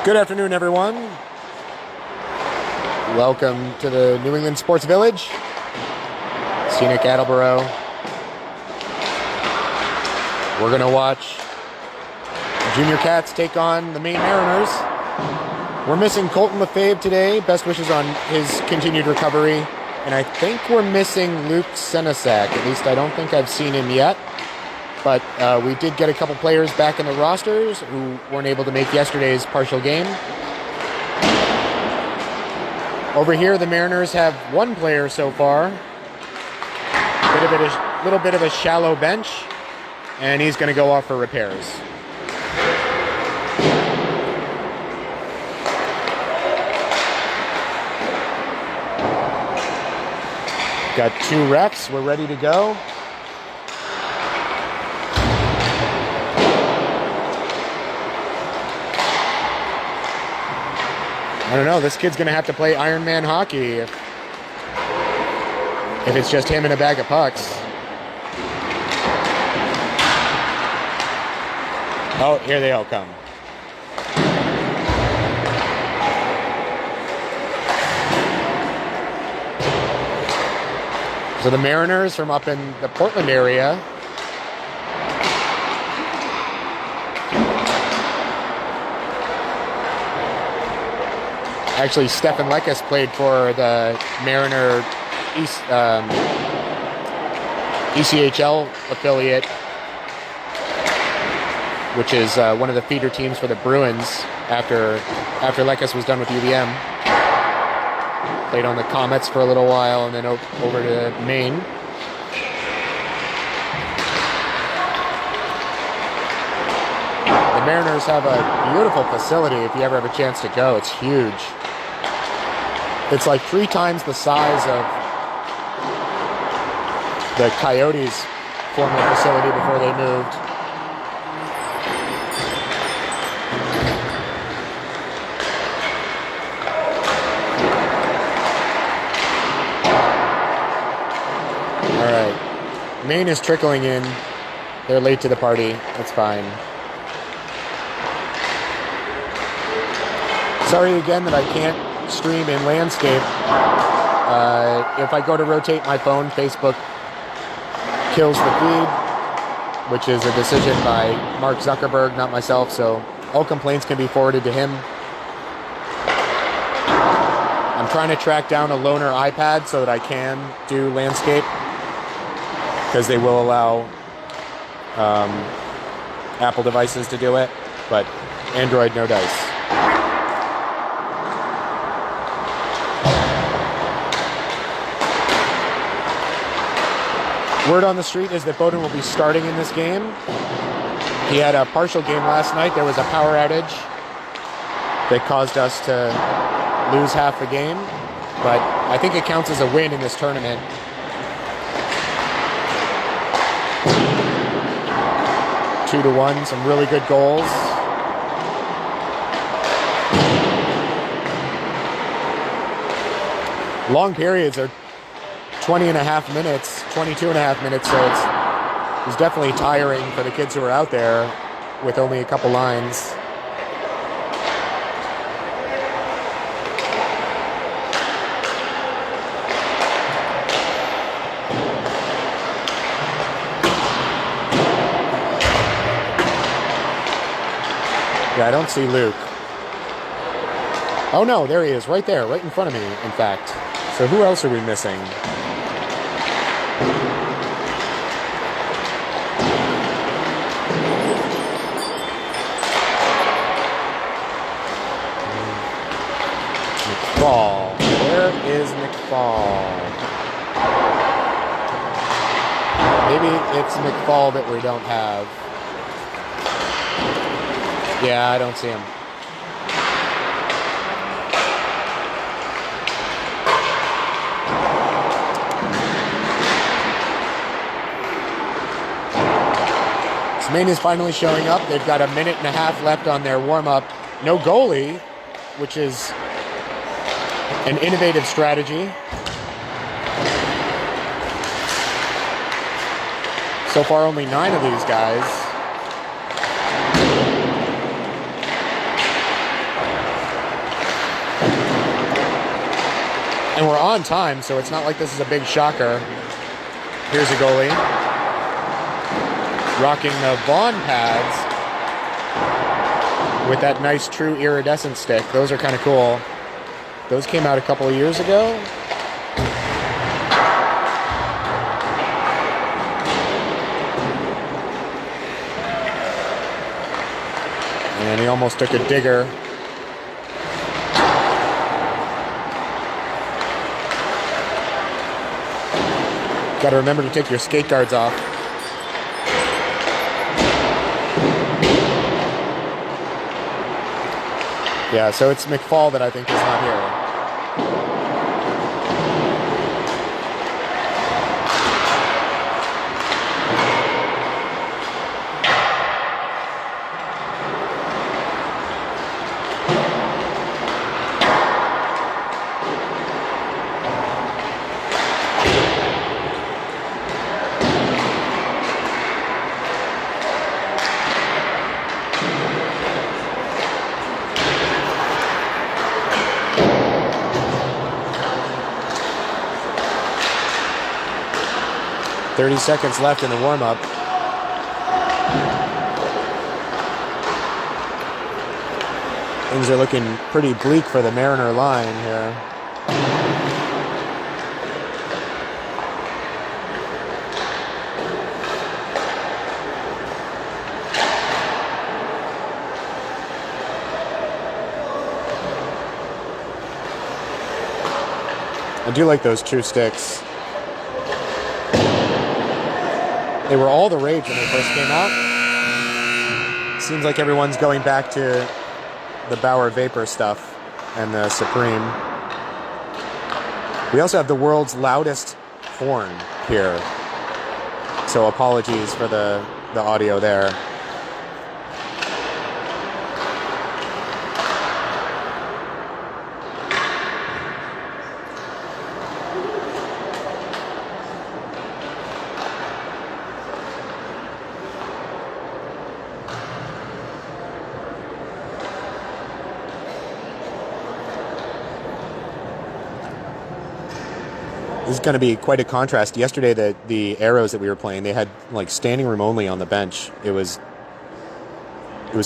Good afternoon, everyone. Welcome to the New England Sports Village, scenic Attleboro. We're going to watch Junior Cats take on the Maine Mariners. We're missing Colton Lefebvre today. Best wishes on his continued recovery. And I think we're missing Luke Senesac. At least I don't think I've seen him yet. But we did get a couple players back in the rosters who weren't able to make yesterday's partial game. Over here, the Mariners have one player so far. Little bit of a shallow bench, and he's going to go off for repairs. Got two refs. We're ready to go. I don't know, this kid's going to have to play Iron Man hockey if it's just him and a bag of pucks. Oh, here they all come. So the Mariners from up in the Portland area actually, Stefan Lekas played for the Mariner ECHL affiliate, which is one of the feeder teams for the Bruins after Lekas was done with UVM. Played on the Comets for a little while and then over to Maine. The Mariners have a beautiful facility if you ever have a chance to go. It's huge. It's like 3 times the size of the Coyotes' former facility before they moved. All right. Maine is trickling in. They're late to the party. That's fine. Sorry again that I can't stream in landscape. If I go to rotate my phone, Facebook kills the feed, which is a decision by Mark Zuckerberg, not myself, so all complaints can be forwarded to him. I'm trying to track down a loaner iPad so that I can do landscape, because they will allow Apple devices to do it, but Android, no dice. Word on the street is that Bowden will be starting in this game. He had a partial game last night. There was a power outage that caused us to lose half the game, but I think it counts as a win in this tournament. Two to one, some really good goals. Long periods are 20 and a half minutes, 22 and a half minutes, so it's definitely tiring for the kids who are out there with only a couple lines. Yeah, I don't see Luke. Oh no, there he is, right there, right in front of me, in fact. So who else are we missing? McFall. Where is McFall? Maybe it's McFall that we don't have. Yeah, I don't see him. So Maine is finally showing up. They've got a minute and a half left on their warm-up. No goalie, which is an innovative strategy. So far, only 9 of these guys. And we're on time, so it's not like this is a big shocker. Here's a goalie. Rocking the Vaughn pads with that nice true iridescent stick. Those are kind of cool. Those came out a couple of years ago. And he almost took a digger. Got to remember to take your skate guards off. Yeah, so it's McFall that I think is not here. .30 seconds left in the warm-up. Things are looking pretty bleak for the Mariner line here. I do like those true sticks. They were all the rage when they first came out. Seems like everyone's going back to the Bauer Vapor stuff and the Supreme. We also have the world's loudest horn here. So apologies for the audio there. This is going to be quite a contrast. Yesterday, the Arrows that we were playing, they had like standing room only on the bench. It was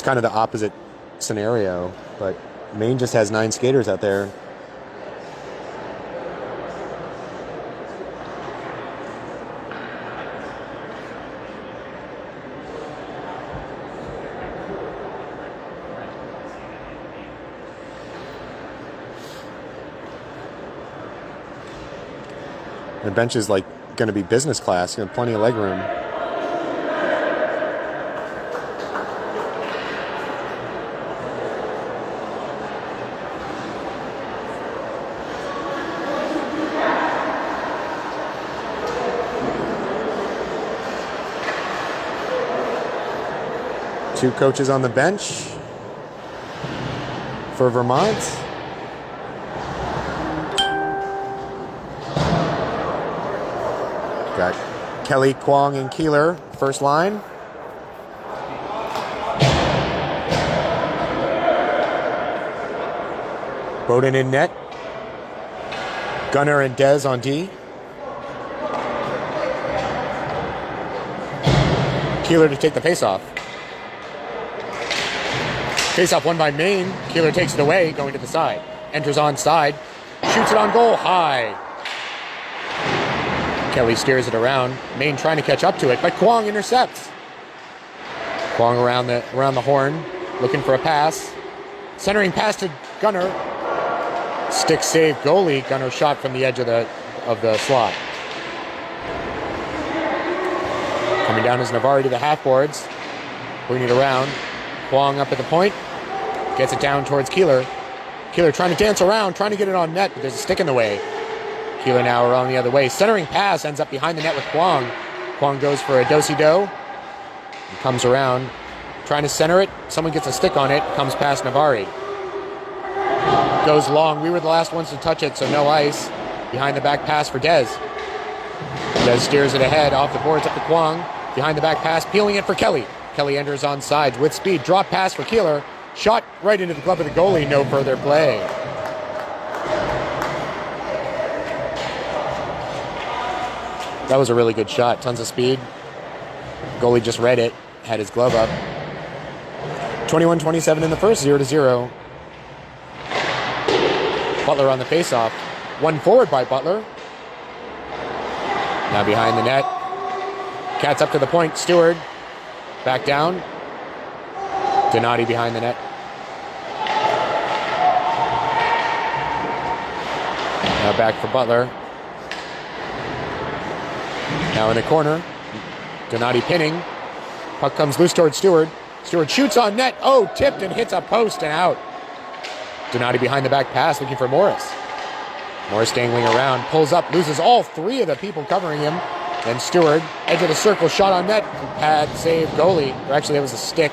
kind of the opposite scenario, but Maine just has 9 skaters out there. The bench is like going to be business class, plenty of leg room. Two coaches on the bench for Vermont. Got Kelly, Kwong, and Keeler, first line. Bowden in net. Gunnar and Dez on D. Keeler to take the faceoff. Faceoff won by Maine. Keeler takes it away, going to the side. Enters on side. Shoots it on goal, high. Kelly steers it around. Maine trying to catch up to it, but Kwong intercepts. Kwong around the horn, looking for a pass. Centering pass to Gunnar. Stick save goalie. Gunnar shot from the edge of the slot. Coming down is Navari to the half boards. Bringing it around. Kwong up at the point. Gets it down towards Keeler. Keeler trying to dance around, trying to get it on net, but there's a stick in the way. Keeler now around the other way. Centering pass ends up behind the net with Kwong. Kwong goes for a do-si-do. And comes around. Trying to center it. Someone gets a stick on it. Comes past Navari. Goes long. We were the last ones to touch it, so no ice. Behind the back pass for Dez. Dez steers it ahead. Off the boards up to Kwong. Behind the back pass. Peeling it for Kelly. Kelly enters on sides with speed. Drop pass for Keeler. Shot right into the glove of the goalie. No further play. That was a really good shot. Tons of speed. Goalie just read it. Had his glove up. 21-27 in the first, 0-0. Butler on the faceoff. One forward by Butler. Now behind the net. Cats up to the point. Stewart. Back down. Donati behind the net. Now back for Butler. Now in the corner. Donati pinning. Puck comes loose towards Stewart. Stewart shoots on net. Oh, tipped and hits a post and out. Donati behind the back pass looking for Morris. Morris dangling around. Pulls up. Loses all three of the people covering him. Then Stewart. Edge of the circle. Shot on net. Pad save goalie. Or actually, that was a stick.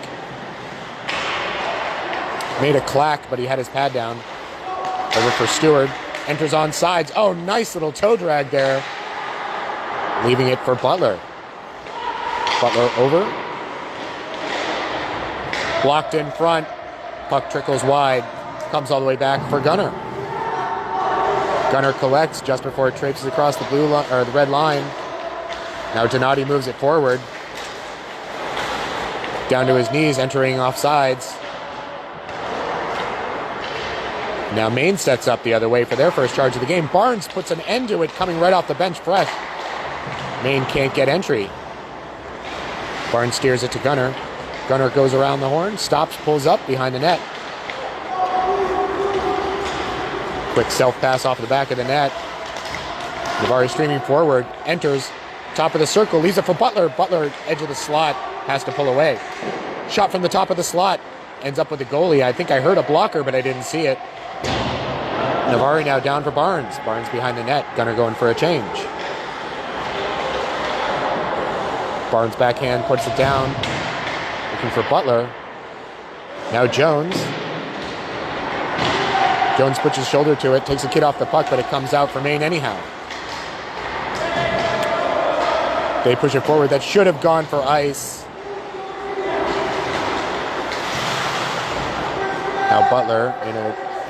Made a clack, but he had his pad down. Over for Stewart. Enters on sides. Oh, nice little toe drag there. Leaving it for Butler. Butler over. Blocked in front. Puck trickles wide. Comes all the way back for Gunner. Gunner collects just before it traipses across the blue line or the red line. Now Donati moves it forward. Down to his knees, entering off sides. Now Maine sets up the other way for their first charge of the game. Barnes puts an end to it, coming right off the bench fresh. Maine can't get entry. Barnes steers it to Gunner. Gunner goes around the horn, stops, pulls up behind the net. Quick self-pass off the back of the net. Navarre streaming forward, enters, top of the circle, leaves it for Butler. Butler, edge of the slot, has to pull away. Shot from the top of the slot, ends up with the goalie. I think I heard a blocker, but I didn't see it. Navarre now down for Barnes. Barnes behind the net, Gunner going for a change. Barnes backhand, puts it down. Looking for Butler. Now Jones. Jones puts his shoulder to it, takes a kid off the puck, but it comes out for Maine anyhow. They push it forward. That should have gone for ice. Now Butler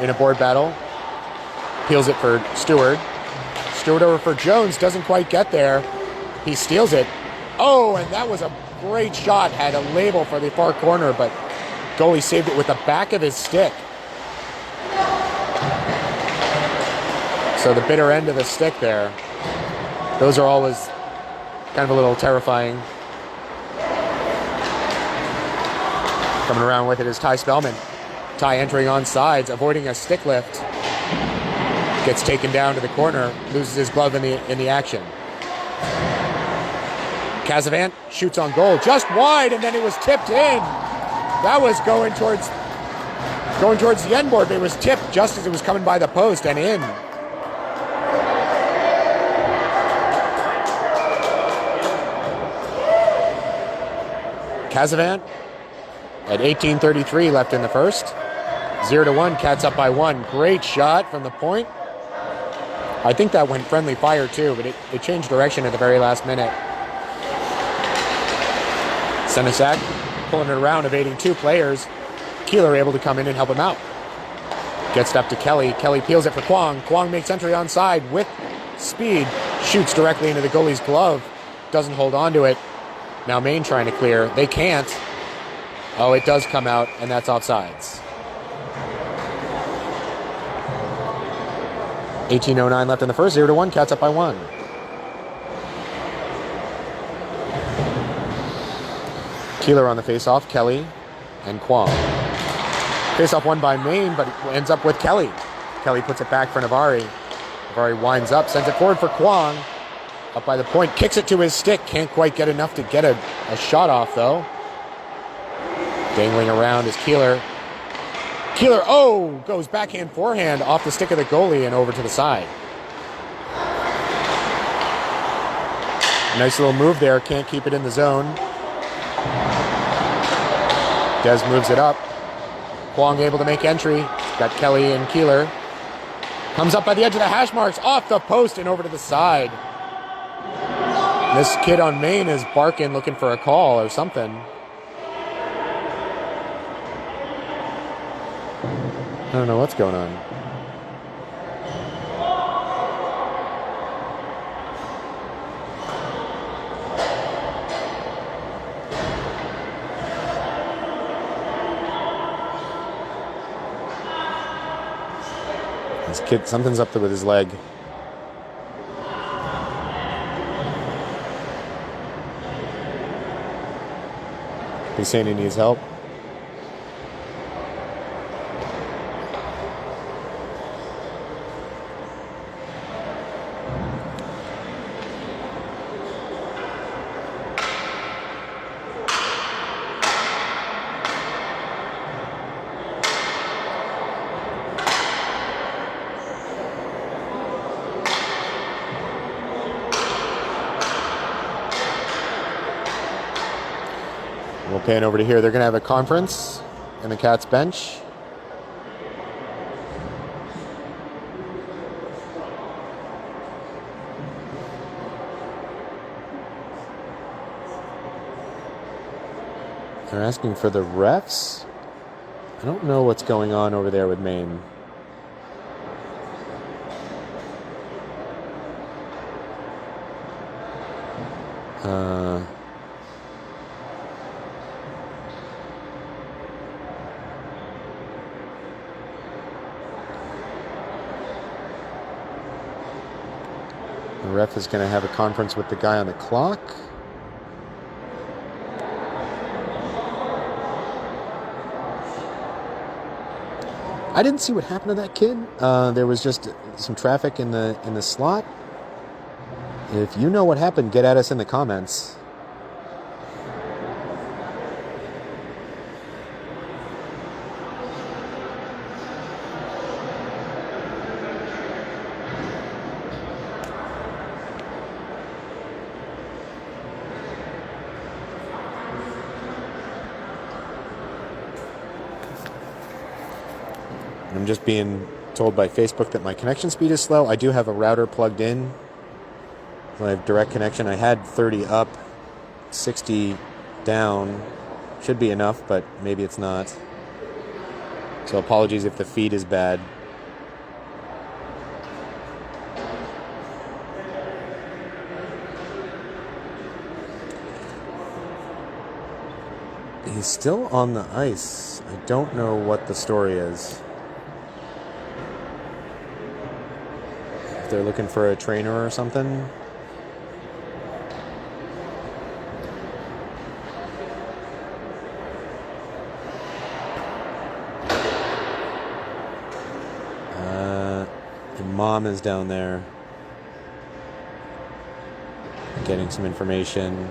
in a board battle. Peels it for Stewart. Stewart over for Jones. Doesn't quite get there. He steals it. Oh, and that was a great shot. Had a label for the far corner, but goalie saved it with the back of his stick. So the bitter end of the stick there. Those are always kind of a little terrifying. Coming around with it is Ty Spellman. Ty entering on sides, avoiding a stick lift. Gets taken down to the corner, loses his glove in the action. Casavant shoots on goal, just wide, and then it was tipped in. That was going towards the end board, but it was tipped just as it was coming by the post and in. Casavant at 18:33 left in the first. 0-1, Cats up by 1. Great shot from the point. I think that went friendly fire too, but it changed direction at the very last minute. Senesac pulling it around, evading two players. Keeler able to come in and help him out. Gets it up to Kelly. Kelly peels it for Kwong. Kwong makes entry onside with speed. Shoots directly into the goalie's glove. Doesn't hold on to it. Now Maine trying to clear. They can't. Oh, it does come out, and that's offsides. 18:09 left in the first. 0-1. Cats up by 1. Keeler on the faceoff. Kelly and Kwong. Faceoff won by Maine, but it ends up with Kelly. Kelly puts it back for Navarre. Navarre winds up, sends it forward for Kwong. Up by the point, kicks it to his stick. Can't quite get enough to get a shot off, though. Dangling around is Keeler. Keeler, goes backhand, forehand off the stick of the goalie and over to the side. Nice little move there. Can't keep it in the zone. Des moves it up. Kwong able to make entry. Got Kelly and Keeler. Comes up by the edge of the hash marks, off the post and over to the side. This kid on Maine is barking, looking for a call or something. I don't know what's going on. This kid, something's up with his leg. He's saying he needs help. We'll pan over to here. They're going to have a conference in the Cats bench. They're asking for the refs. I don't know what's going on over there with Maine. The ref is going to have a conference with the guy on the clock. I didn't see what happened to that kid. There was just some traffic in the slot. If you know what happened, get at us in the comments. I'm just being told by Facebook that my connection speed is slow. I do have a router plugged in. So I have direct connection. I had 30 up, 60 down. Should be enough, but maybe it's not. So apologies if the feed is bad. He's still on the ice. I don't know what the story is. If they're looking for a trainer or something. Your mom is down there getting some information.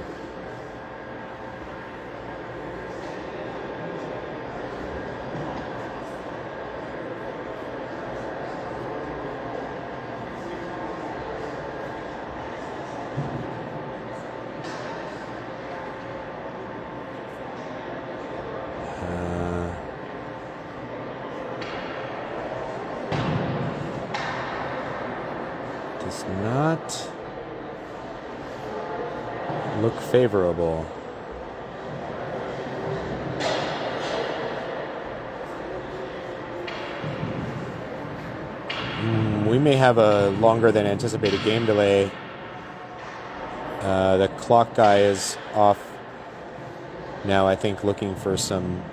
Does not look favorable. We may have a longer than anticipated game delay. The clock guy is off now, I think, looking for some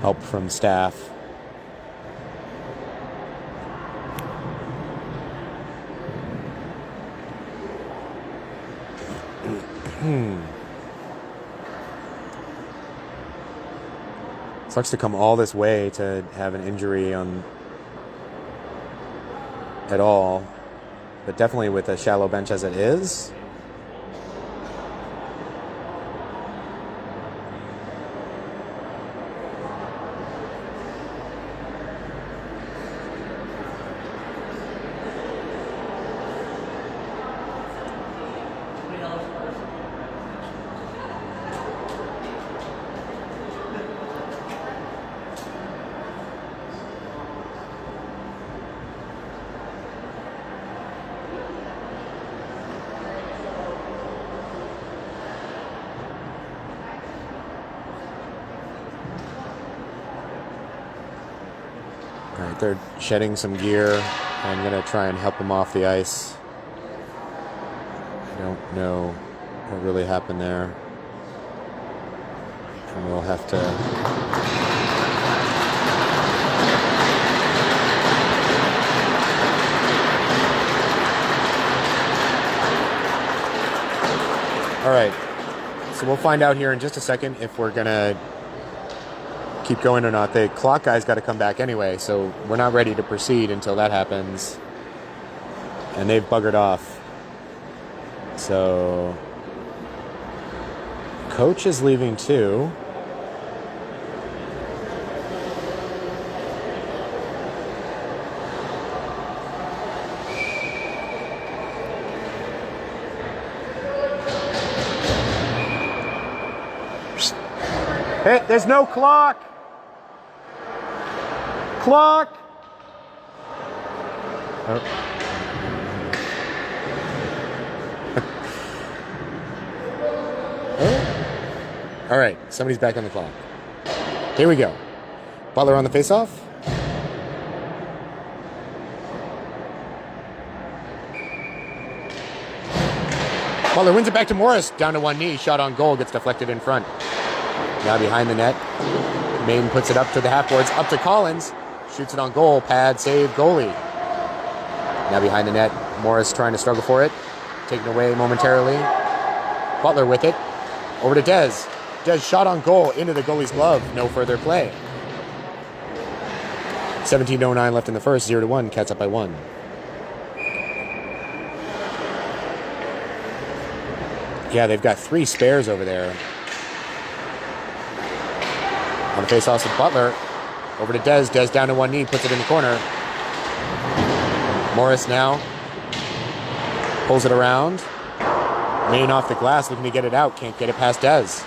help from staff. Sucks to come all this way to have an injury on at all, but definitely with a shallow bench as it is. All right, they're shedding some gear. I'm going to try and help them off the ice. I don't know what really happened there. And we'll have to... All right. So we'll find out here in just a second if we're going to keep going or not. The clock guy's got to come back anyway, so we're not ready to proceed until that happens. And they've buggered off. So coach is leaving too. Hey, there's no clock. Clock. Oh. Oh. All right, somebody's back on the clock. Here we go. Butler on the faceoff. Butler wins it back to Morris. Down to one knee. Shot on goal. Gets deflected in front. Now behind the net. Maine puts it up to the half boards. Up to Collins. Shoots it on goal. Pad, save, goalie. Now behind the net. Morris trying to struggle for it. Taken away momentarily. Butler with it. Over to Dez. Dez shot on goal into the goalie's glove. No further play. 17:09 left in the first. 0-1. Cats up by 1. Yeah, they've got 3 spares over there. On the face-off with Butler. Over to Dez. Dez down to one knee. Puts it in the corner. Morris now. Pulls it around. Maine off the glass. Looking to get it out. Can't get it past Dez.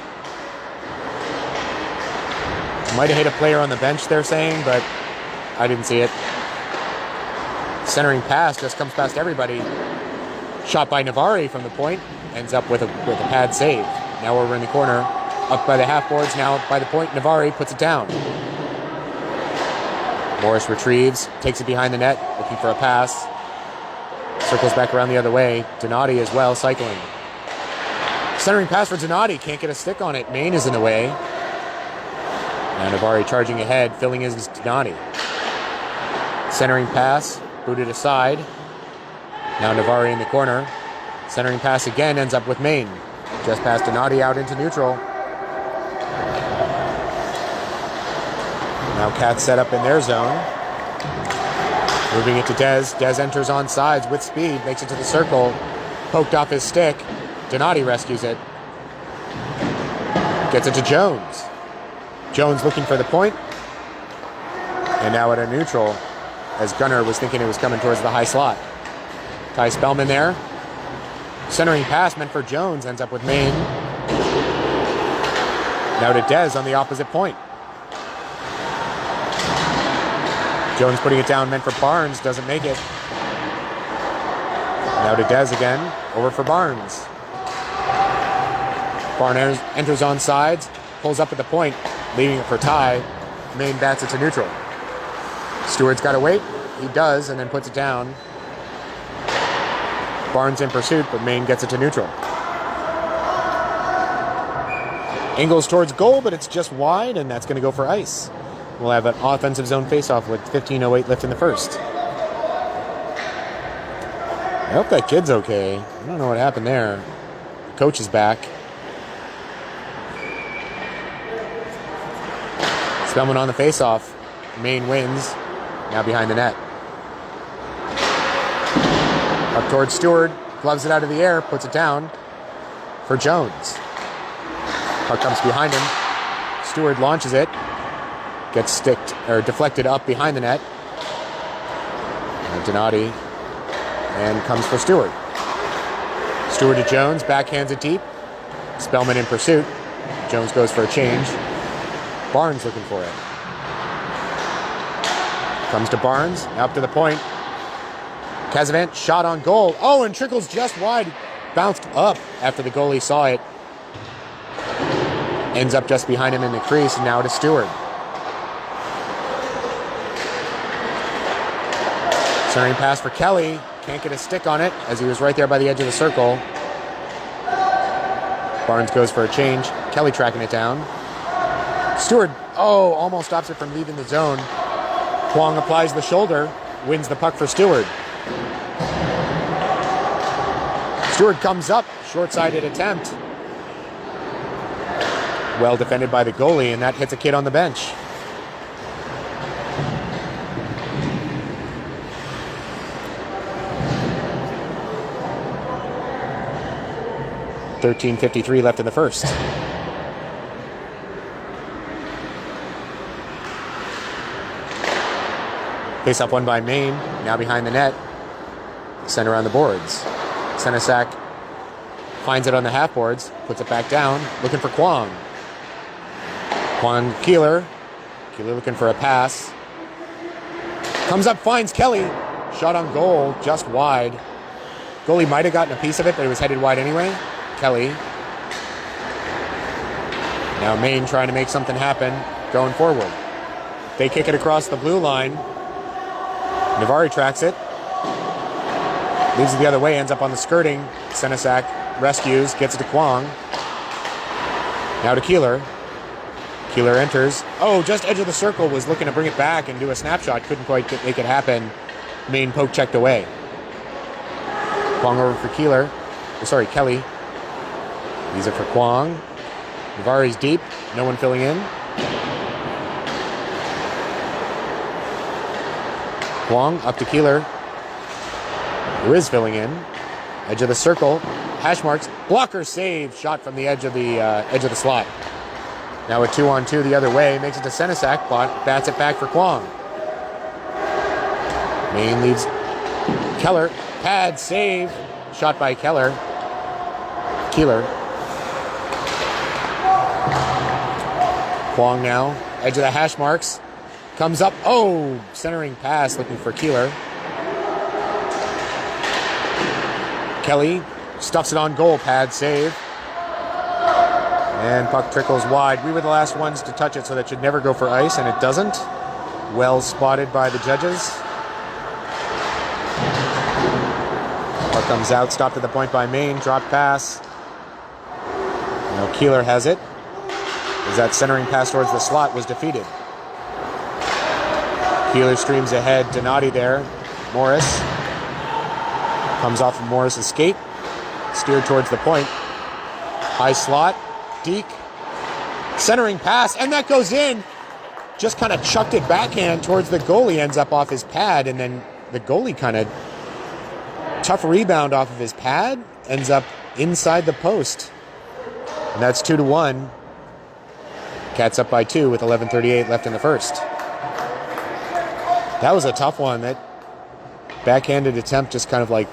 Might have hit a player on the bench, they're saying, but I didn't see it. Centering pass. Just comes past everybody. Shot by Navari from the point. Ends up with a pad save. Now over in the corner. Up by the half boards, now by the point. Navari puts it down. Morris retrieves, takes it behind the net, looking for a pass. Circles back around the other way. Donati as well, cycling. Centering pass for Donati, can't get a stick on it. Maine is in the way. Now Navari charging ahead, filling in is Donati. Centering pass, booted aside. Now Navari in the corner. Centering pass again, ends up with Maine. Just past Donati out into neutral. Now Cats set up in their zone. Moving it to Dez. Dez enters on sides with speed. Makes it to the circle. Poked off his stick. Donati rescues it. Gets it to Jones. Jones looking for the point. And now at a neutral. As Gunner was thinking it was coming towards the high slot. Ty Spellman there. Centering pass meant for Jones. Ends up with Maine. Now to Dez on the opposite point. Jones putting it down, meant for Barnes, doesn't make it. Now to Dez again, over for Barnes. Barnes enters on sides, pulls up at the point, leaving it for Ty. Maine bats it to neutral. Stewart's got to wait, he does, and then puts it down. Barnes in pursuit, but Maine gets it to neutral. Angles towards goal, but it's just wide, and that's going to go for ice. We'll have an offensive zone faceoff with 15:08 left in the first. I hope that kid's okay. I don't know what happened there. The coach is back. Spellman on the faceoff. Maine wins. Now behind the net. Up towards Stewart. Gloves it out of the air. Puts it down for Jones. Puck comes behind him. Stewart launches it. Gets deflected up behind the net. Donati. And comes for Stewart. Stewart to Jones. Backhands it deep. Spellman in pursuit. Jones goes for a change. Barnes looking for it. Comes to Barnes. Now up to the point. Casavant shot on goal. Oh, and trickles just wide. Bounced up after the goalie saw it. Ends up just behind him in the crease. And now to Stewart. Centering pass for Kelly. Can't get a stick on it as he was right there by the edge of the circle. Barnes goes for a change. Kelly tracking it down. Stewart, almost stops it from leaving the zone. Kwong applies the shoulder. Wins the puck for Stewart. Stewart comes up. Short-sided attempt. Well defended by the goalie, and that hits a kid on the bench. .53 left in the first. Face-off won by Maine, now behind the net. Center on the boards. Senesac finds it on the half boards, puts it back down, looking for Kwong. Kwong Keeler. Keeler looking for a pass. Comes up, finds Kelly. Shot on goal, just wide. Goalie might have gotten a piece of it, but it was headed wide anyway. Kelly. Now Maine trying to make something happen, going forward. They kick it across the blue line. Navari tracks it. Leaves it the other way, ends up on the skirting. Senesac rescues, gets it to Kwong. Now to Keeler. Keeler enters. Oh, just edge of the circle, was looking to bring it back and do a snapshot. Couldn't quite make it happen. Maine poke checked away. Kwong over for Keeler. Sorry, Kelly. Leaves it for Kwong. Navari's deep. No one filling in. Kwong up to Keeler. Who is filling in. Edge of the circle. Hash marks. Blocker save. Shot from the edge of the slot. Now a 2-on-2 the other way. Makes it to Senesac. Bats it back for Kwong. Maine leaves Keller. Pad save. Shot by Keeler. Kwong now. Edge of the hash marks. Comes up. Oh! Centering pass looking for Keeler. Kelly stuffs it on goal. Pad save. And puck trickles wide. We were the last ones to touch it, so that should never go for ice, and it doesn't. Well spotted by the judges. Puck comes out. Stopped at the point by Maine. Drop pass. Now Keeler has it. As that centering pass towards the slot was defeated. Keeler streams ahead. Donati there. Morris. Comes off of Morris's skate. Steered towards the point. High slot. Deke. Centering pass. And that goes in. Just kind of chucked it backhand towards the goalie. Ends up off his pad. And then the goalie kind of tough rebound off of his pad. Ends up inside the post. And that's 2-1. Cats up by 2 with 11:38 left in the first. That was a tough one. That backhanded attempt just kind of like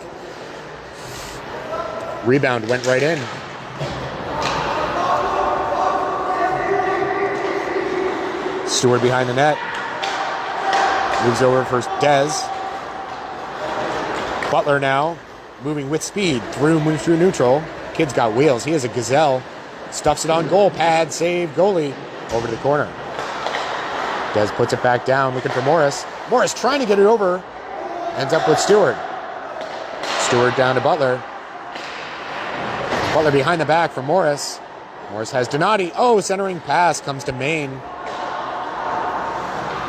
rebound went right in. Stewart behind the net. Moves over for Dez. Butler now moving with speed. Moves through neutral. Kid's got wheels. He is a gazelle. Stuffs it on goal. Pad, save, goalie. Over to the corner. Dez puts it back down, looking for Morris. Morris trying to get it over. Ends up with Stewart. Stewart down to Butler. Butler behind the back for Morris. Morris has Donati. Oh, centering pass comes to Maine.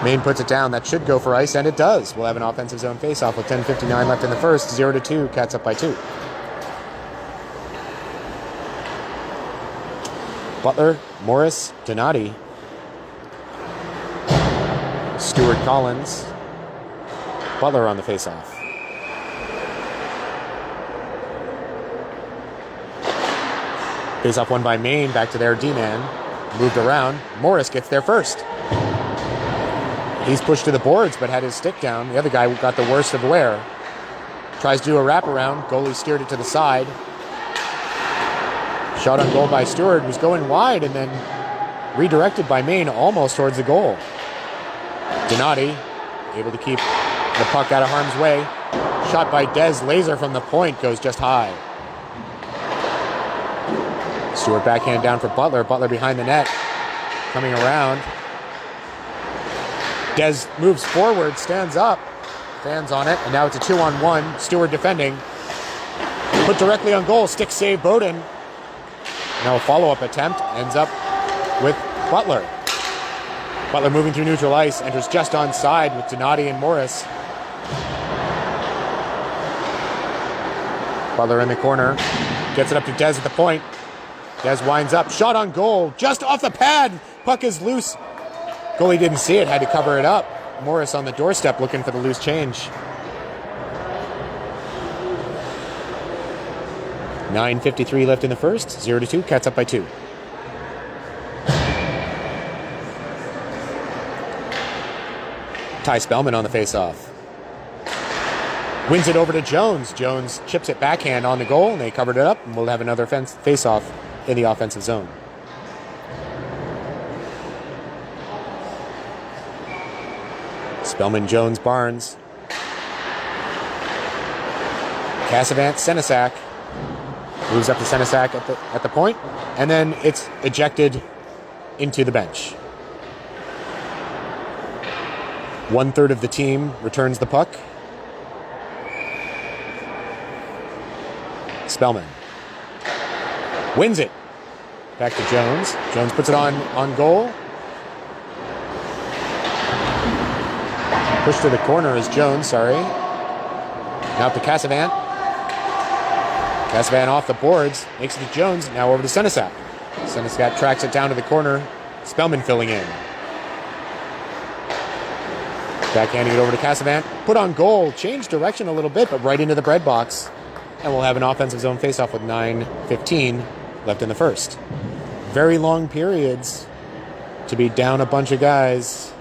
Maine puts it down. That should go for ice, and it does. We'll have an offensive zone faceoff with 10:59 left in the first. 0-2. Cats up by 2. Butler, Morris, Donati. Stewart Collins. Butler on the faceoff. Faceoff won by Maine. Back to their D-man. Moved around. Morris gets there first. He's pushed to the boards, but had his stick down. The other guy got the worst of wear. Tries to do a wraparound. Goalie steered it to the side. Shot on goal by Stewart, was going wide and then redirected by Maine almost towards the goal. Donati able to keep the puck out of harm's way. Shot by Dez, laser from the point, goes just high. Stewart backhand down for Butler. Butler behind the net. Coming around. Dez moves forward, stands up. Fans on it, and now it's a 2-on-1. Stewart defending. Put directly on goal. Stick save Bowden. Now a follow-up attempt ends up with Butler. Butler moving through neutral ice, enters just onside with Donati and Morris. Butler in the corner, gets it up to Dez at the point. Des winds up. Shot on goal. Just off the pad. Puck is loose. Goalie didn't see it. Had to cover it up. Morris on the doorstep looking for the loose change. 9:53 left in the first. 0-2. Cats up by 2. Ty Spellman on the faceoff. Wins it over to Jones. Jones chips it backhand on the goal, and they covered it up, and we'll have another faceoff in the offensive zone. Spellman, Jones, Barnes. Cassavant, Senesac. Moves up to Senesac at the point, and then it's ejected into the bench. 1/3 of the team returns the puck. Spellman wins it. Back to Jones. Jones puts it on goal. Pushed to the corner is Jones, sorry. Now up to Cassavant. Cassavant off the boards. Makes it to Jones. Now over to Senesac. Senesac tracks it down to the corner. Spellman filling in. Backhanding it over to Cassavant. Put on goal. Changed direction a little bit, but right into the bread box. And we'll have an offensive zone faceoff with 9:15 left in the first. Very long periods to be down a bunch of guys.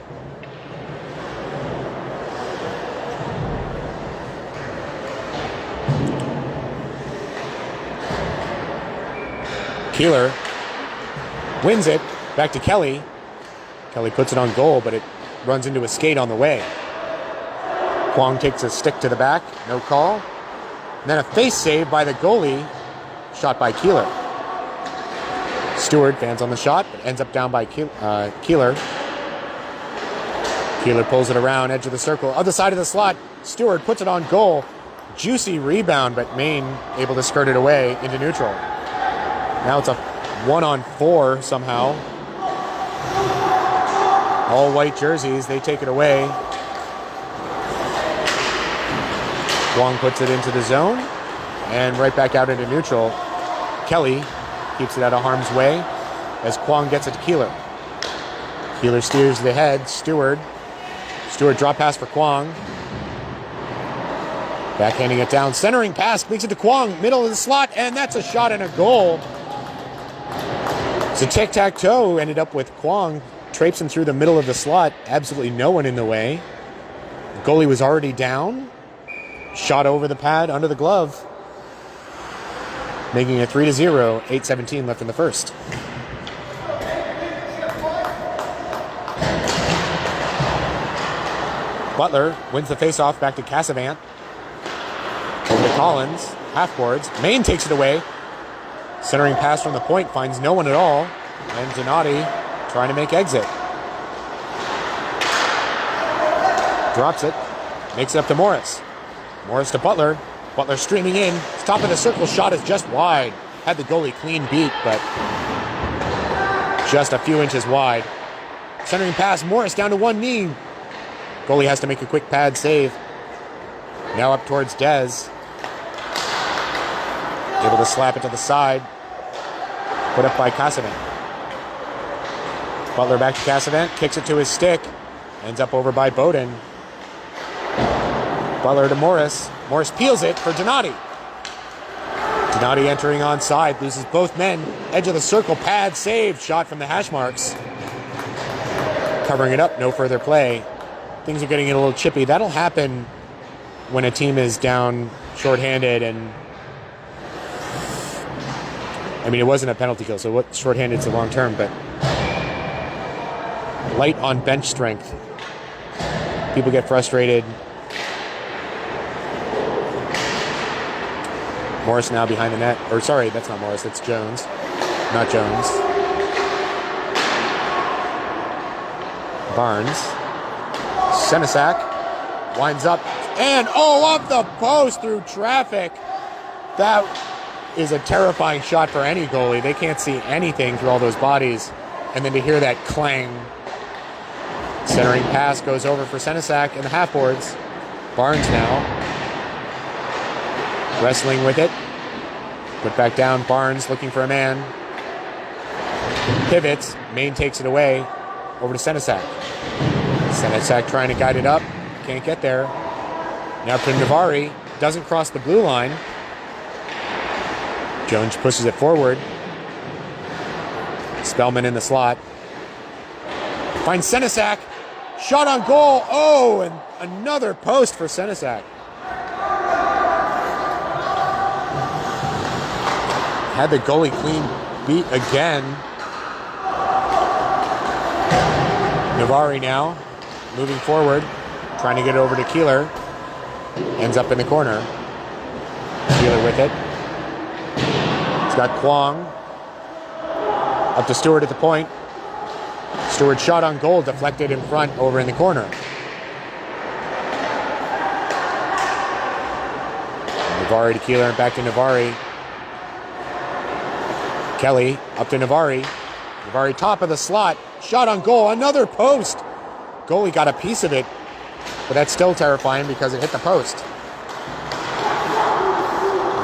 Keeler wins it. Back to Kelly. Kelly puts it on goal, but it runs into a skate on the way. Kwong takes a stick to the back. No call. And then a face save by the goalie, shot by Keeler. Stewart fans on the shot, but ends up down by Keeler. Keeler pulls it around, edge of the circle, other side of the slot. Stewart puts it on goal. Juicy rebound, but Maine able to skirt it away into neutral. Now it's a 1-on-4 somehow. All white jerseys, they take it away. Kwong puts it into the zone and right back out into neutral. Kelly keeps it out of harm's way as Kwong gets it to Keeler. Keeler steers the head. Stewart drop pass for Kwong. Backhanding it down. Centering pass. Makes it to Kwong. Middle of the slot. And that's a shot and a goal. It's a tic-tac-toe. Ended up with Kwong traipsing through the middle of the slot. Absolutely no one in the way. The goalie was already down. Shot over the pad, under the glove. Making it 3-0. 8:17 left in the first. Butler wins the faceoff back to Cassavant. Over to Collins. Half boards. Maine takes it away. Centering pass from the point. Finds no one at all. And Donati trying to make exit. Drops it. Makes it up to Morris. Morris to Butler. Butler streaming in. Top of the circle. Shot is just wide. Had the goalie clean beat, but just a few inches wide. Centering pass. Morris down to one knee. Goalie has to make a quick pad save. Now up towards Dez. Able to slap it to the side. Put up by Cassavant. Butler back to Cassavant. Kicks it to his stick. Ends up over by Bowden. Butler to Morris. Morris peels it for Donati. Donati entering onside. Loses both men. Edge of the circle. Pad saved. Shot from the hash marks. Covering it up. No further play. Things are getting a little chippy. That'll happen when a team is down shorthanded and... I mean, it wasn't a penalty kill, so what shorthanded is a long term, but... light on bench strength. People get frustrated. Morris now behind the net. Or sorry, that's not Morris, that's Jones. Not Jones. Barnes. Senesac winds up and off the post through traffic. That is a terrifying shot for any goalie. They can't see anything through all those bodies. And then to hear that clang. Centering pass goes over for Senesac in the half boards. Barnes now wrestling with it. Put back down. Barnes looking for a man. Pivots. Maine takes it away. Over to Senesac. Senesac trying to guide it up. Can't get there. Now to Navari. Doesn't cross the blue line. Jones pushes it forward. Spellman in the slot. Finds Senesac. Shot on goal. Oh, and another post for Senesac. Had the goalie clean beat again. Navari now moving forward, trying to get it over to Keeler. Ends up in the corner. Keeler with it. He's got Kwong. Up to Stewart at the point. Stewart shot on goal, deflected in front, over in the corner. Navari to Keeler and back to Navari. Kelly up to Navari. Navari top of the slot. Shot on goal. Another post. Goalie got a piece of it, but that's still terrifying because it hit the post.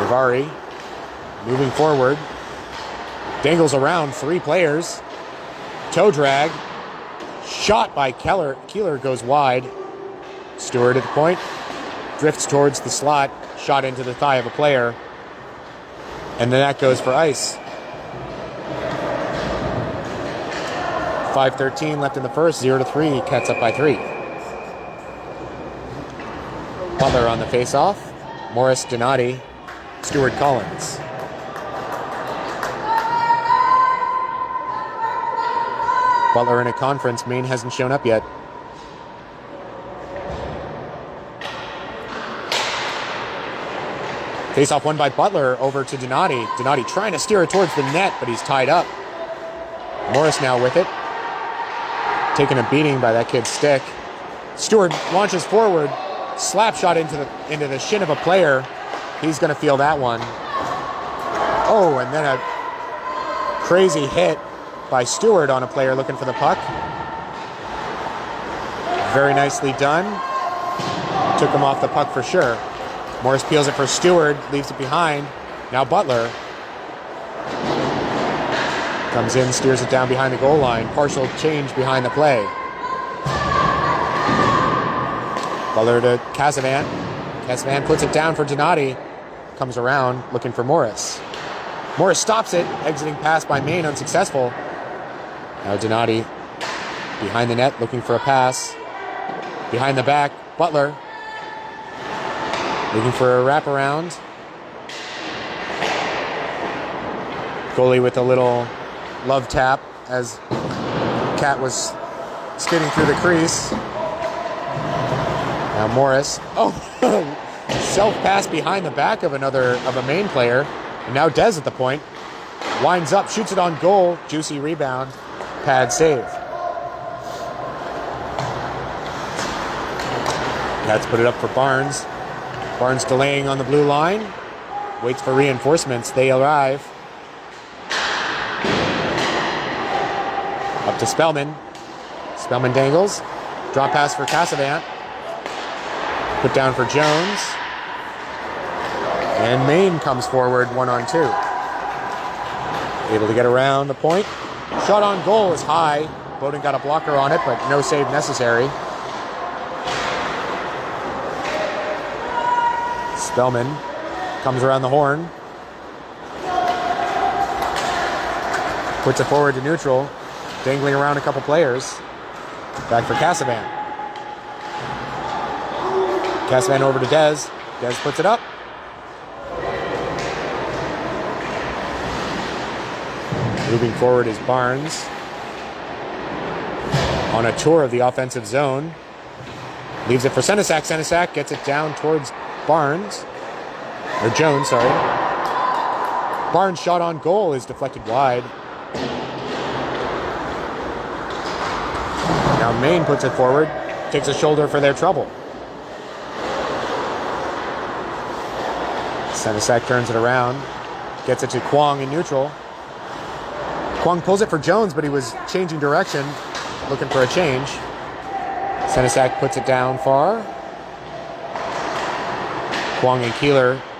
Navari moving forward. Dangles around 3 players. Toe drag. Shot by Keeler. Keeler goes wide. Stewart at the point. Drifts towards the slot. Shot into the thigh of a player. And then that goes for ice. 5:13 left in the first. 0-3. Cats up by 3. Butler on the faceoff. Morris, Donati, Stewart, Collins. Butler in a conference. Maine hasn't shown up yet. Face-off won by Butler over to Donati. Donati trying to steer it towards the net, but he's tied up. Morris now with it. Taking a beating by that kid's stick. Stewart launches forward. Slap shot into the shin of a player. He's going to feel that one. Oh, and then a crazy hit by Stewart on a player looking for the puck. Very nicely done. Took him off the puck for sure. Morris peels it for Stewart, leaves it behind. Now Butler comes in, steers it down behind the goal line. Partial change behind the play. Butler to Casavan. Casavan puts it down for Donati. Comes around looking for Morris. Morris stops it. Exiting pass by Maine, unsuccessful. Now Donati behind the net looking for a pass. Behind the back, Butler looking for a wraparound. Goalie with a little love tap as Cat was skating through the crease. Now Morris. Oh, self-pass behind the back of a Maine player. And now Dez at the point. Winds up, shoots it on goal. Juicy rebound. Pad save. Cats put it up for Barnes. Barnes delaying on the blue line. Waits for reinforcements. They arrive. Up to Spellman. Spellman dangles. Drop pass for Cassavant. Put down for Jones. And Maine comes forward 1-on-2. Able to get around the point. Shot on goal is high. Bowden got a blocker on it, but no save necessary. Spellman comes around the horn. Puts it forward to neutral. Dangling around a couple players. Back for Casavan. Casavan over to Dez. Dez puts it up. Moving forward is Barnes. On a tour of the offensive zone. Leaves it for Senesac. Senesac gets it down towards Barnes. Or Jones, sorry. Barnes' shot on goal is deflected wide. Now Maine puts it forward. Takes a shoulder for their trouble. Senesac turns it around. Gets it to Kwong in neutral. Kwong pulls it for Jones, but he was changing direction. Looking for a change. Senesac puts it down far. Kwong and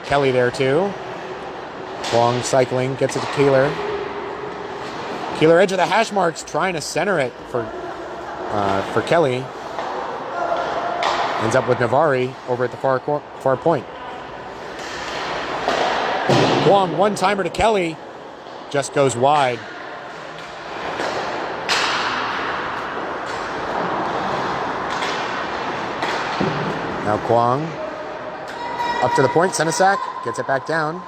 Kelly there too. Kwong cycling, gets it to Keeler. Keeler edge of the hash marks, trying to center it for Kelly. Ends up with Navari over at the far point. Kwong, one-timer to Kelly. Just goes wide. Now Kwong. Up to the point, Senesac. Gets it back down.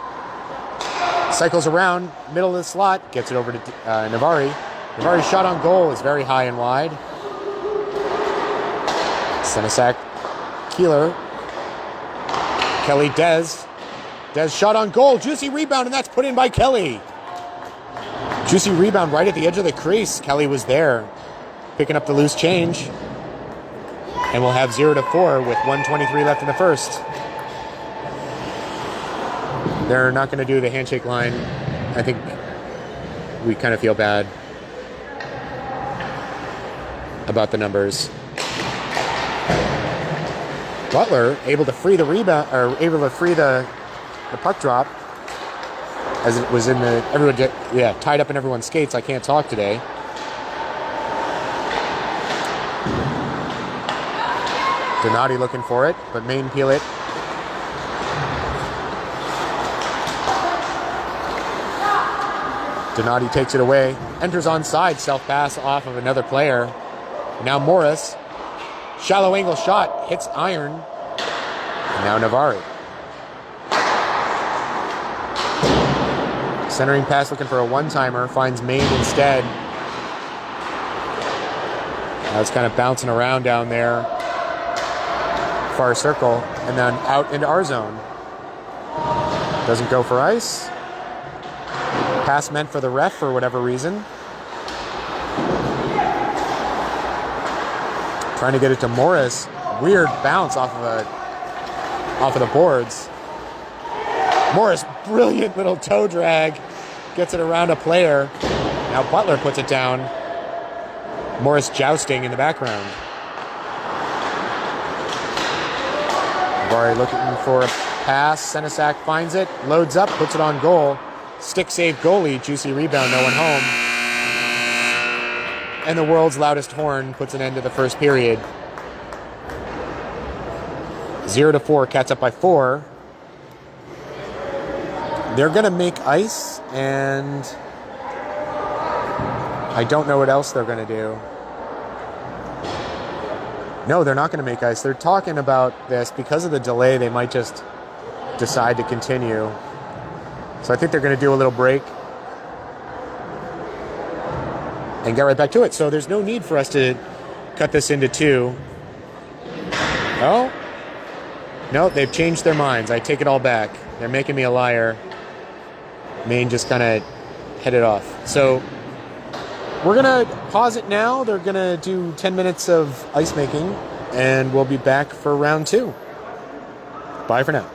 Cycles around, middle of the slot. Gets it over to Navari. Navari's shot on goal is very high and wide. Senesac. Keeler. Kelly, Dez. Dez shot on goal. Juicy rebound, and that's put in by Kelly. Juicy rebound right at the edge of the crease. Kelly was there, picking up the loose change. And we'll have 0-4 with 1:23 left in the first. They're not going to do the handshake line. I think we kind of feel bad about the numbers. Butler able to free the rebound, or able to free the puck drop, as it was in the tied up in everyone's skates. I can't talk today. Donati looking for it, but Maine peel it. Donati takes it away, enters onside, self-pass off of another player. Now Morris, shallow angle shot, hits iron. And now Navari. Centering pass looking for a one-timer, finds Maine instead. Now it's kind of bouncing around down there. Far circle, and then out into our zone. Doesn't go for ice. Pass meant for the ref for whatever reason. Trying to get it to Morris. Weird bounce off of the boards. Morris, brilliant little toe drag. Gets it around a player. Now Butler puts it down. Morris jousting in the background. Navari looking for a pass. Senesac finds it, loads up, puts it on goal. Stick save goalie, juicy rebound, no one home. And the world's loudest horn puts an end to the first period. 0-4, Cats up by 4. They're going to make ice, and I don't know what else they're going to do. No, they're not going to make ice. They're talking about this. Because of the delay, they might just decide to continue. So I think they're going to do a little break and get right back to it. So there's no need for us to cut this into 2. Oh? No, they've changed their minds. I take it all back. They're making me a liar. Maine just kind of headed off. So we're going to pause it now. They're going to do 10 minutes of ice making, and we'll be back for round 2. Bye for now.